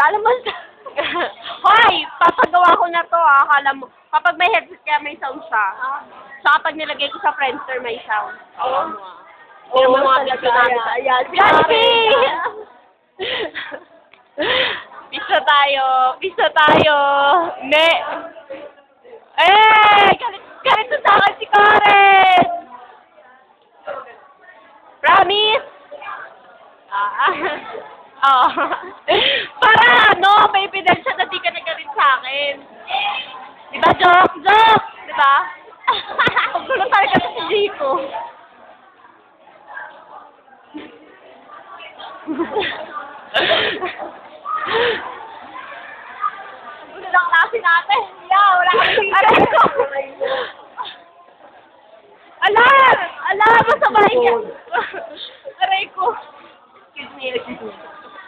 Kala mo Hoy! Papagawa ko na to akala mo. Kapag may headset kaya may sound siya. So kapag nilagay ko sa Friendster may sound. Oo. Pero mga video namin. Ayan. Jollibee! Pisa tayo! Pisa tayo! Ne! Galit na sa akin si Karen! Promise? Oo. Para may pinag siya na di ka nagalit sa akin. Diba, joke? Joke! Diba? Paggulo talaga sa si Zico. Paggulo lang klase natin. Wala kang aray ko. Masama yan. Aray ko. Excuse me.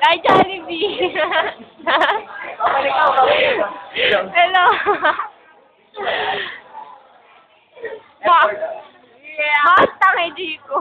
Ay, Jollibee. Hello. Basta kay Zico.